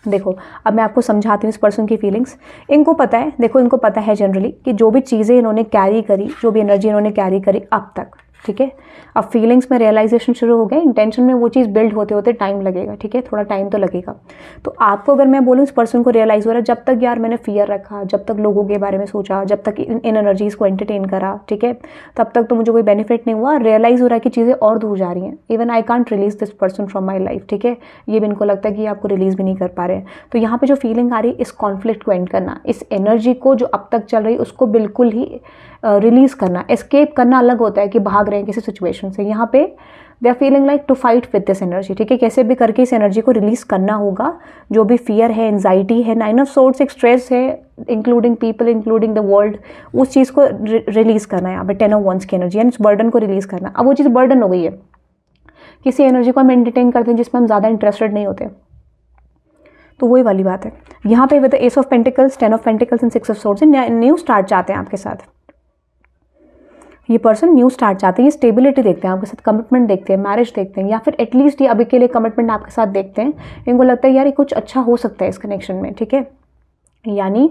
देखो अब मैं आपको समझाती हूँ इस पर्सन की फीलिंग्स। इनको पता है, देखो इनको पता है जनरली कि जो भी चीज़ें इन्होंने कैरी करी, जो भी एनर्जी इन्होंने कैरी करी अब तक, ठीक है, अब फीलिंग्स में रियलाइजेशन शुरू हो गया, इंटेंशन में वो चीज़ बिल्ड होते होते टाइम लगेगा, ठीक है, थोड़ा टाइम तो लगेगा। तो आपको अगर मैं बोलूँ इस पर्सन को रियलाइज़ हो रहा है, जब तक यार मैंने फियर रखा, जब तक लोगों के बारे में सोचा, जब तक इन एनर्जीज़ को एंटरटेन करा, ठीक है, तब तक तो मुझे कोई बेनिफिट नहीं हुआ, रियलाइज़ हो रहा है कि चीज़ें और दूर जा रही हैं, even I can't release this person from my life, ठीक है, ये भी इनको लगता है कि आपको रिलीज़ भी नहीं कर पा रहे हैं। तो यहाँ पर जो फीलिंग आ रही है, इस कॉन्फ्लिक्ट को एंड करना, इस एनर्जी को जो अब तक चल रही है उसको बिल्कुल ही रिलीज करना। एस्केप करना अलग होता है कि भाग रहे हैं किसी सिचुएशन से, यहाँ पे they are feeling like to fight with this energy, ठीक है, कैसे भी करके इस एनर्जी को रिलीज करना होगा, जो भी फियर है, एंजाइटी है, 9 ऑफ सोर्ड्स एक स्ट्रेस है, including people, including the world, उस चीज़ को रिलीज करना है यहाँ पे 10 ऑफ वंस की एनर्जी, यानी उस बर्डन को रिलीज करना। अब वो चीज़ बर्डन हो गई है, किसी एनर्जी को हम एंटरटेन करते हैं जिसमें हम ज़्यादा इंटरेस्टेड नहीं होते, तो वही वाली बात है यहाँ पे। With the S of pentacles, 10 of pentacles and 6 of swords, new start चाहते हैं आपके साथ, ये पर्सन न्यू स्टार्ट चाहते हैं, ये स्टेबिलिटी देखते हैं आपके साथ, कमिटमेंट देखते हैं, मैरिज देखते हैं, या फिर एटलीस्ट ये अभी के लिए कमिटमेंट आपके साथ देखते हैं। इनको लगता है यार ये कुछ अच्छा हो सकता है इस कनेक्शन में, ठीक है, यानी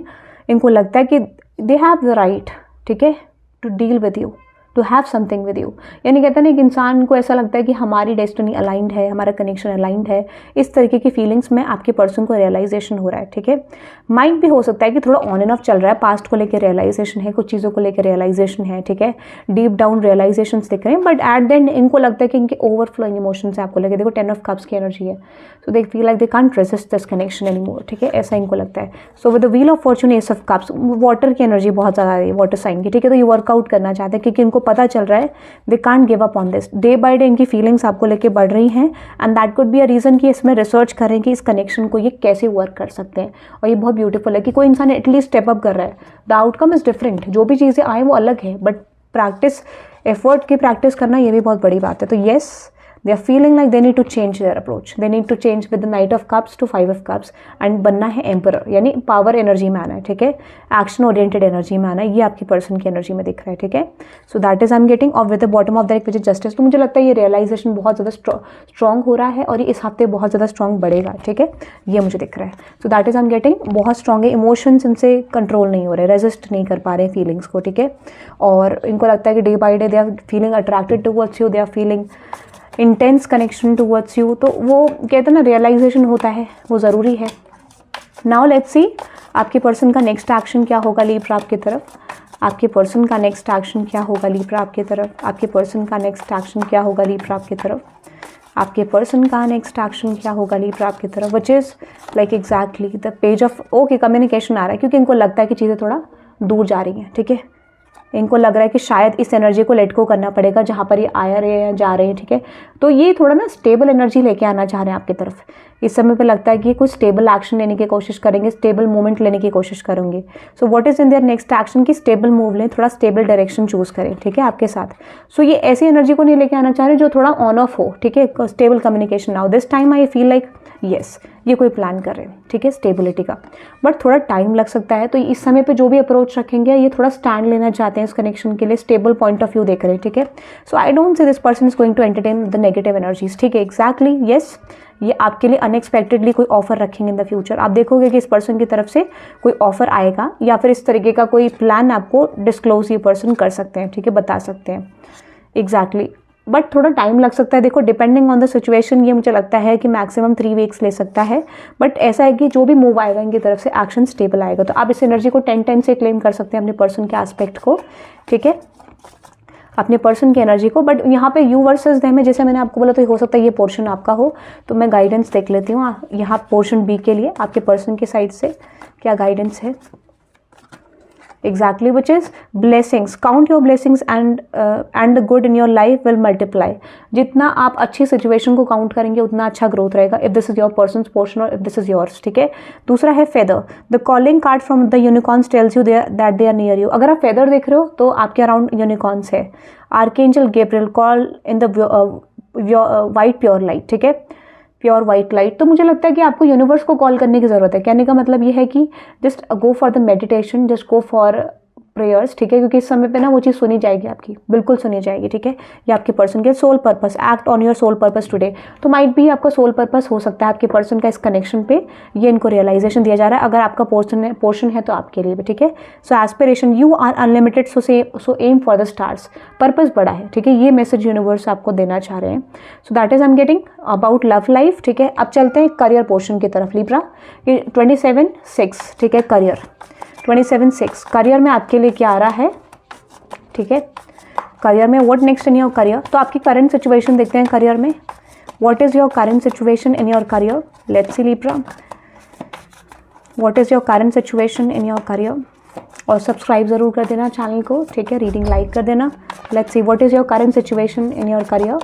इनको लगता है कि दे हैव द राइट, ठीक है, to deal with you, to have something with you, यानी कहते हैं ना एक इंसान को ऐसा लगता है कि हमारी डेस्टिनी अलाइंड है, हमारा कनेक्शन अलाइंड है, इस तरीके की फीलिंग्स में आपके पर्सन को रियलाइजेशन हो रहा है, ठीक है। माइंड भी हो सकता है कि थोड़ा ऑन एंड ऑफ चल रहा है, पास्ट को लेकर रियलाइजेशन है, कुछ चीज़ों को लेकर रियलाइजेशन है, ठीक है, डीप डाउन रियलाइजेशन दिख रहे हैं, बट एट द एंड इनको लगता है कि इनके ओवरफ्लोइंग इमोशंस है आपको लेकर। देखो 10 ऑफ कप्स की एनर्जी है, so they feel like they can't resist this connection anymore, ठीक है, ऐसा इनको लगता है। So with the wheel of fortune, ace of cups, water की एनर्जी बहुत ज़्यादा आ रही है, वाटर साइन की, ठीक है, तो ये वर्कआउट करना चाहते हैं क्योंकि इनको पता चल रहा है they can't give up on this. Day by day इनकी फीलिंग्स आपको लेके बढ़ रही हैं, and that could be a reason कि इसमें रिसर्च करें कि इस कनेक्शन को ये कैसे वर्क कर सकते हैं। और ये बहुत ब्यूटीफुल है कि कोई इंसान एटलीस्ट स्टेप अप कर रहा है, द आउटकम इज डिफरेंट, जो भी चीज़ें आए वो अलग है, बट प्रैक्टिस, एफर्ट की प्रैक्टिस करना ये भी बहुत बड़ी बात है। तो yes, they are feeling like they need to change their approach, they need to change with the knight of cups to 5 of cups and बनना है एम्परर, यानी पावर एनर्जी में आना है, ठीक है, एक्शन ओरिएंटेड एनर्जी में आना है, ये आपकी पर्सन की एनर्जी में दिख रहा है, ठीक है। So that is I am getting. और with the bottom of the deck which is justice, तो मुझे लगता है ये रियलाइजेशन बहुत ज़्यादा स्ट्रॉन्ग हो रहा है और ये इस हफ्ते बहुत ज़्यादा स्ट्रॉन्ग बढ़ेगा, ठीक है, ये मुझे दिख रहा है। So that is I am getting, बहुत स्ट्रॉन्ग है, इमोशंस इनसे कंट्रोल नहीं हो रहे, रेजिस्ट नहीं कर पा रहे फीलिंग्स को, ठीक है, और इनको लगता है कि day by day they are feeling attracted towards you, they are feeling intense connection towards you. तो वो कहते हैं ना रियलाइजेशन होता है, वो ज़रूरी है। नाउ लेट्स सी आपके पर्सन का नेक्स्ट एक्शन क्या होगा लीब्रा आपकी तरफ, आपके पर्सन का नेक्स्ट एक्शन क्या होगा लीब्रा आपकी तरफ, आपके पर्सन का नेक्स्ट एक्शन क्या होगा लीब्रा आपकी तरफ, आपके पर्सन का नेक्स्ट एक्शन क्या होगा लीब्रा आपकी तरफ, which is like exactly the page of okay, communication आ रहा है क्योंकि इनको लगता है कि चीज़ें थोड़ा दूर जा रही हैं, ठीक है, इनको लग रहा है कि शायद इस एनर्जी को लेट गो करना पड़ेगा जहाँ पर ये आ रहे हैं जा रहे हैं, ठीक है, तो ये थोड़ा ना स्टेबल एनर्जी लेके आना चाह रहे हैं आपकी तरफ। इस समय पे लगता है कि कुछ स्टेबल एक्शन लेने की कोशिश करेंगे, स्टेबल मूवमेंट लेने की कोशिश करेंगे। So what is in their next action की स्टेबल मूव लें, थोड़ा स्टेबल डायरेक्शन चूज करें, ठीक है, आपके साथ। सो ये ऐसी एनर्जी को नहीं लेके आना चाह रहे जो थोड़ा ऑन ऑफ हो, ठीक है, stable communication now this time I feel like yes ये कोई प्लान कर रहे हैं, ठीक है, स्टेबिलिटी का, बट थोड़ा टाइम लग सकता है। तो इस समय पे जो भी अप्रोच रखेंगे ये थोड़ा स्टैंड लेना चाहते हैं इस कनेक्शन के लिए, स्टेबल पॉइंट ऑफ व्यू देख रहे हैं, ठीक है। So I don't say this person is going to entertain the negative energies, ठीक है, एग्जैक्टली यस, ये आपके लिए अनएक्सपेक्टेडली कोई ऑफर रखेंगे इन द फ्यूचर। आप देखोगे कि इस पर्सन की तरफ से कोई ऑफर आएगा या फिर इस तरीके का कोई प्लान आपको डिस्क्लोज ये पर्सन कर सकते हैं, ठीक है, बता सकते हैं एग्जैक्टली, बट थोड़ा टाइम लग सकता है। देखो डिपेंडिंग ऑन द सिचुएशन ये मुझे लगता है कि मैक्सिमम 3 वीक्स ले सकता है, बट ऐसा है कि जो भी मूव आएगा इनकी तरफ से एक्शन स्टेबल आएगा। तो आप इस एनर्जी को 10-10 से क्लेम कर सकते हैं अपने पर्सन के एस्पेक्ट को, ठीक है, अपने पर्सन की एनर्जी को। बट यहाँ पे यू वर्सेस देम में जैसे मैंने आपको बोला तो हो सकता है ये पोर्शन आपका हो, तो मैं गाइडेंस देख लेती हूँ यहाँ पोर्शन बी के लिए आपके पर्सन की साइड से क्या गाइडेंस है exactly, which is blessings, count your blessings and the good in your life will multiply. जितना आप अच्छी सिचुएशन को काउंट करेंगे उतना अच्छा ग्रोथ रहेगा, if this is your person's portion और इफ दिस इज योर्स, ठीक है। दूसरा है feather, the calling card from the unicorns tells you that they are near you. अगर आप फेदर देख रहे हो तो आपके अराउंड यूनिकॉर्न्स है। Archangel Gabriel call in the white pure light, ठीक है, प्योर वाइट लाइट। तो मुझे लगता है कि आपको यूनिवर्स को कॉल करने की ज़रूरत है। कहने का मतलब ये है कि just go for the meditation, just go for prayers, ठीक है, क्योंकि इस समय पे ना वो चीज़ सुनी जाएगी आपकी, बिल्कुल सुनी जाएगी, ठीक है। ये आपके पर्सन के soul purpose, act on your soul purpose today. तो माइट भी आपका सोल पर्पस हो सकता है आपके पर्सन का इस कनेक्शन पे, ये इनको रियलाइजेशन दिया जा रहा है। अगर आपका पोर्शन है तो आपके लिए भी, ठीक है। So aspiration, you are unlimited, so aim for the stars, purpose बड़ा है, ठीक है, ये मैसेज यूनिवर्स आपको देना चाह रहे हैं। सो that is I am getting about love life, ठीक है। अब चलते हैं करियर पोर्शन की तरफ लिब्रा, 27/6, ठीक है, करियर 27/6 करियर में आपके लिए क्या आ रहा है, ठीक है, करियर में what next in your career. तो आपकी करंट सिचुएशन देखते हैं करियर में, what is your current situation in your career, let's see Libra, what is your current situation in your career. और सब्सक्राइब जरूर कर देना चैनल को, ठीक है, रीडिंग लाइक कर देना। Let's see what is your current situation in your career,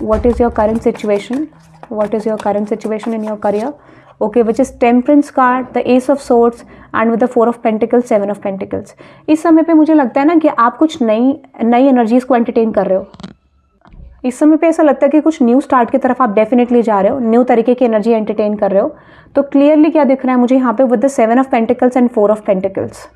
what is your current situation, what is your current situation in your career. Okay, which is temperance card, the S of swords and with the 4 of pentacles, 7 of pentacles. इस समय पे मुझे लगता है ना कि आप कुछ नई एनर्जीज को एंटरटेन कर रहे हो। इस समय पे ऐसा लगता है कि कुछ न्यू स्टार्ट की तरफ आप डेफिनेटली जा रहे हो, न्यू तरीके की एनर्जी एंटरटेन कर रहे हो। तो क्लियरली क्या दिख रहा है मुझे यहाँ पे with the 7 of pentacles and 4 of pentacles.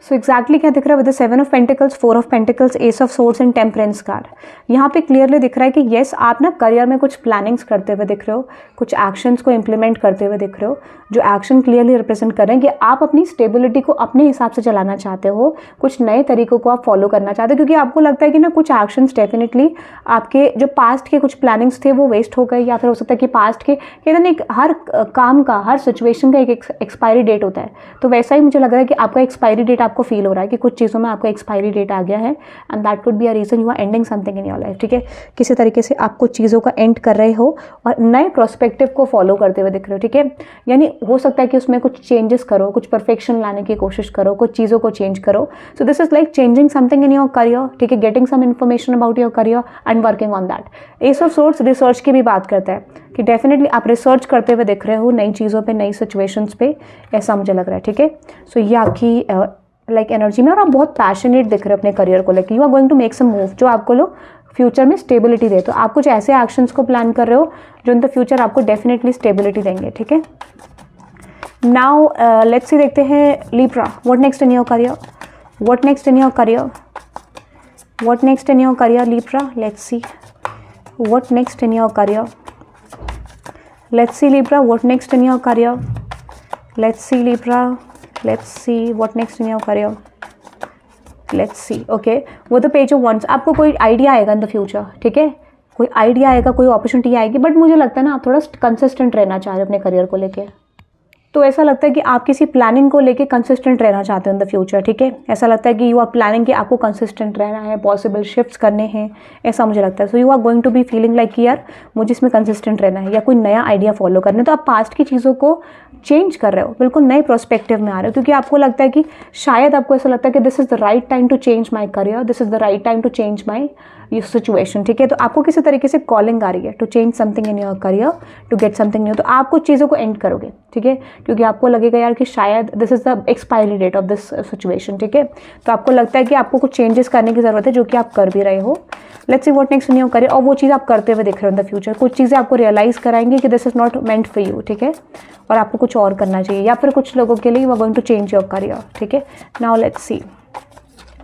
So exactly क्या दिख रहा है with the 7 of pentacles, 4 of pentacles, S of swords and temperance card. यहाँ पे क्लियरली दिख रहा है कि येस आप ना करियर में कुछ प्लानिंग्स करते हुए दिख रहे हो, कुछ एक्शंस को इंप्लीमेंट करते हुए दिख रहे हो, जो एक्शन क्लियरली रिप्रेजेंट कर रहे हैं कि आप अपनी स्टेबिलिटी को अपने हिसाब से चलाना चाहते हो, कुछ नए तरीकों को आप फॉलो करना चाहते हो, क्योंकि आपको लगता है कि ना कुछ एक्शंस डेफिनेटली आपके जो पास्ट के कुछ प्लानिंग्स थे वो वेस्ट हो गए, या फिर हो सकता है कि पास्ट के कहते हैं हर काम का, हर सिचुएशन का एक एक्सपायरी डेट होता है। तो वैसा ही मुझे लग रहा है कि आपका एक्सपायरी डेट आपको फील हो रहा है कि कुछ चीज़ों में आपका एक्सपायरी डेट आ गया है, and that could be a reason you are ending something in your life, ठीक है। किसी तरीके से आप कुछ चीज़ों का एंड कर रहे हो और नए प्रोस्पेक्टिव को फॉलो करते हुए दिख रहे हो, ठीक है। यानी हो सकता है कि उसमें कुछ चेंजेस करो, कुछ परफेक्शन लाने की कोशिश करो, कुछ चीज़ों को चेंज करो। So this is like changing something in your career, ठीक है, getting some information about your career and working on that. Ace of swords research की भी बात करता है कि डेफिनेटली आप रिसर्च करते हुए दिख रहे हो नई चीज़ों पे, नई सिचुएशंस पे, ऐसा मुझे लग रहा है, ठीक है। सो ये आपकी लाइक एनर्जी में, और आप बहुत पैशनेट दिख रहे हो अपने करियर को लेकर, you are going to make some move जो आपको लोग फ्यूचर में स्टेबिलिटी दे। तो आप कुछ ऐसे एक्शंस को प्लान कर रहे हो जो इन द फ्यूचर आपको डेफिनेटली स्टेबिलिटी देंगे, ठीक है। नाउ लेट्स सी, देखते हैं Libra, what next in your career, what next in your career, what next in your career Libra, let's see what next in your career, let's see Libra what next in your career, let's see Libra, let's see what next in your career, let's see. Okay, वो the page of once, आपको कोई idea आएगा इन the future, ठीक है, कोई idea आएगा, कोई opportunity आएगी, बट मुझे लगता है ना आप थोड़ा कंसिस्टेंट रहना चाह रहे हो अपने करियर को लेके। तो ऐसा लगता है कि आप किसी प्लानिंग को लेके कंसिस्टेंट रहना चाहते हो इन द फ्यूचर, ठीक है। ऐसा लगता है कि यू आर प्लानिंग कि आपको कंसिस्टेंट रहना है, पॉसिबल शिफ्ट्स करने हैं, ऐसा मुझे लगता है। So you are going to be feeling like कि यार मुझे इसमें कंसिस्टेंट रहना है या कोई नया आइडिया फॉलो करना है। तो आप पास्ट की चीज़ों को चेंज कर रहे हो, बिल्कुल नए प्रोस्पेक्टिव में आ रहे हो, क्योंकि आपको लगता है कि शायद आपको ऐसा लगता है कि this is the right time to change my career, this is the right time to change my situation, ठीक है। तो आपको किसी तरीके से कॉलिंग आ रही है to change something in your career, to get something new. तो आप कुछ चीज़ों को एंड करोगे, ठीक है, क्योंकि आपको लगेगा यार कि शायद this is the expiry date of this situation, ठीक है। तो आपको लगता है कि आपको कुछ चेंजेस करने की ज़रूरत है, जो कि आप कर भी रहे हो। Let's see what next in your career, और वो चीज़ आप करते हुए दिख रहे हो इन द फ्यूचर। कुछ चीज़ें आपको रियलाइज़ कराएंगे कि this is not meant for you, ठीक है, और आपको कुछ और करना चाहिए, या फिर कुछ लोगों के लिए you are going to change your career, ठीक है। Now let's see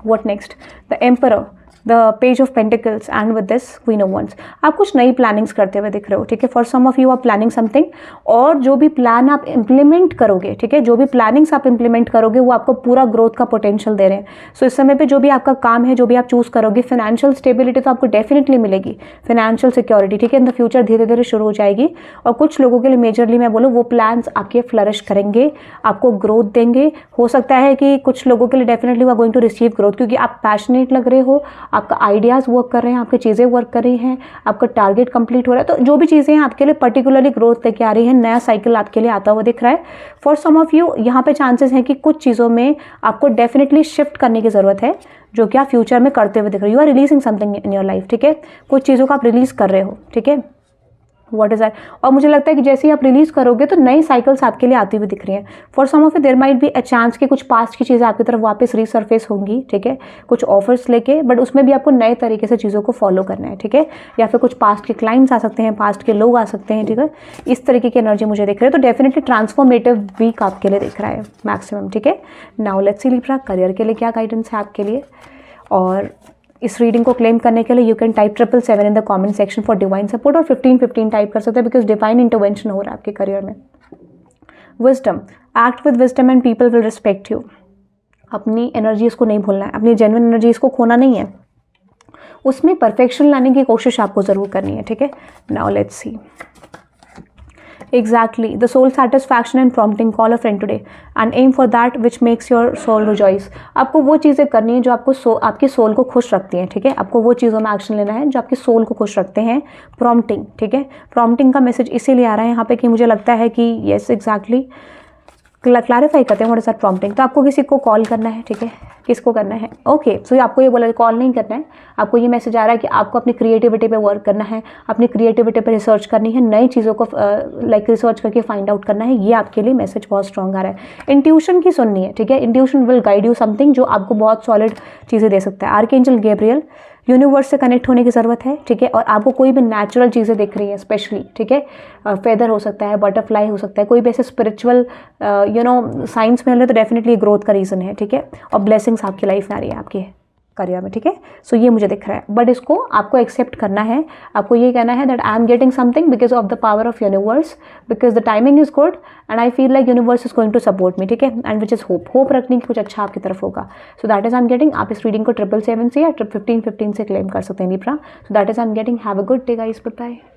what next, the emperor, the page of pentacles, and with this queen of wands. आप कुछ नई प्लानिंग्स करते हुए दिख रहे हो, ठीक है। For some of you are planning something, और जो भी प्लान आप इम्प्लीमेंट करोगे, ठीक है, जो भी प्लानिंग्स आप इम्प्लीमेंट करोगे वो आपको पूरा ग्रोथ का पोटेंशियल दे रहे हैं। सो इस समय पे जो भी आपका काम है, जो भी आप चूज करोगे, फाइनेंशियल स्टेबिलिटी तो आपको डेफिनेटली मिलेगी, फाइनेंशियल सिक्योरिटी, ठीक है, इन द फ्यूचर धीरे धीरे शुरू हो जाएगी। और कुछ लोगों के लिए मेजरली मैं बोलूँ वो प्लान्स आपके फ्लरिश करेंगे, आपको ग्रोथ देंगे। हो सकता है कि कुछ लोगों के लिए definitely we are going to receive growth, क्योंकि आप पैशनेट लग रहे हो, आपका आइडियाज़ वर्क कर रहे हैं, आपकी चीज़ें वर्क कर रही हैं, आपका टारगेट कंप्लीट हो रहा है। तो जो भी चीज़ें हैं आपके लिए पर्टिकुलरली ग्रोथ लेके आ रही हैं, नया साइकिल आपके लिए आता हुआ दिख रहा है। फॉर सम ऑफ यू यहाँ पे चांसेस हैं कि कुछ चीज़ों में आपको डेफिनेटली शिफ्ट करने की ज़रूरत है, जो कि आप फ्यूचर में करते हुए दिख रहे हो। You are releasing something in your life, ठीक है, कुछ चीज़ों को आप रिलीज कर रहे हो, ठीक है। व्हाट इज दैट, और मुझे लगता है कि जैसे ही आप रिलीज करोगे तो नई साइकिल्स आपके लिए आती हुई दिख रही हैं। For some of it there might be a chance कि कुछ पास्ट की चीज़ें आपकी तरफ वापस रीसर्फेस होंगी, ठीक है, कुछ ऑफर्स लेके, बट उसमें भी आपको नए तरीके से चीज़ों को फॉलो करना है, ठीक है। या फिर कुछ पास्ट के क्लाइंट्स आ सकते हैं, पास्ट के लोग आ सकते हैं, ठीक है, इस तरीके की एनर्जी मुझे दिख रही है। तो डेफिनेटली ट्रांसफॉर्मेटिव वीक आपके लिए दिख रहा है मैक्सिमम, ठीक है। Now let's see Libra, career के लिए क्या गाइडेंस है आपके लिए। और इस रीडिंग को क्लेम करने के लिए you can type 777 in the comment section for divine support, और 1515 टाइप कर सकते हैं, बिकॉज डिवाइन इंटरवेंशन हो रहा है आपके करियर में। Wisdom, act with wisdom and people will respect you. अपनी एनर्जीज को नहीं भूलना है, अपनी जेन्युइन एनर्जीज को खोना नहीं है, उसमें परफेक्शन लाने की कोशिश आपको ज़रूर करनी है, ठीक है। Now let's C exactly the soul satisfaction and prompting, call a friend today and aim for that which makes your soul rejoice। आपको वो चीज़ें करनी है जो आपको आपकी सोल को खुश रखती हैं, ठीक है। आपको वो चीज़ों में एक्शन लेना है जो आपकी सोल को खुश रखते हैं। प्रॉम्प्टिंग, ठीक है, प्रॉम्प्टिंग का मैसेज इसीलिए आ रहा है यहाँ पे कि मुझे लगता है कि येस एग्जैक्टली क्लैरिफाई करते हैं व्हाट इज दैट प्रॉम्प्टिंग। तो आपको किसी को कॉल करना है, ठीक है, किसको करना है, ओके। सो आपको ये बोला कॉल नहीं करना है, आपको ये मैसेज आ रहा है कि आपको अपनी क्रिएटिविटी पे वर्क करना है, अपनी क्रिएटिविटी पे रिसर्च करनी है, नई चीज़ों को लाइक रिसर्च करके फाइंड आउट करना है। ये आपके लिए मैसेज बहुत स्ट्रॉन्ग आ रहा है। इंट्यूशन की सुननी है, ठीक है, intuition will guide you something जो आपको बहुत सॉलिड चीज़ें दे सकता है। आर्कएंजल गैब्रियल, यूनिवर्स से कनेक्ट होने की ज़रूरत है, ठीक है। और आपको कोई भी नेचुरल चीज़ें दिख रही हैं स्पेशली, ठीक है, फेदर हो सकता है, बटरफ्लाई हो सकता है, कोई भी ऐसे स्पिरिचुअल साइंस में ले तो डेफिनेटली ग्रोथ का रीज़न है, ठीक है। और ब्लेसिंग्स आपकी लाइफ में आ रही है आपके करियर में, ठीक है। सो ये मुझे दिख रहा है, बट इसको आपको एक्सेप्ट करना है। आपको ये कहना है that I am getting something because of the power of universe, because the timing is good and I feel like universe is going to support me, ठीक है, एंड विच इज होप रखने की कुछ अच्छा आपकी तरफ होगा। सो that is I am getting. आप इस रीडिंग को 777 से या 1515 से क्लेम कर सकते हैं Libra. So that is I am getting. Have a good day guys, bye bye.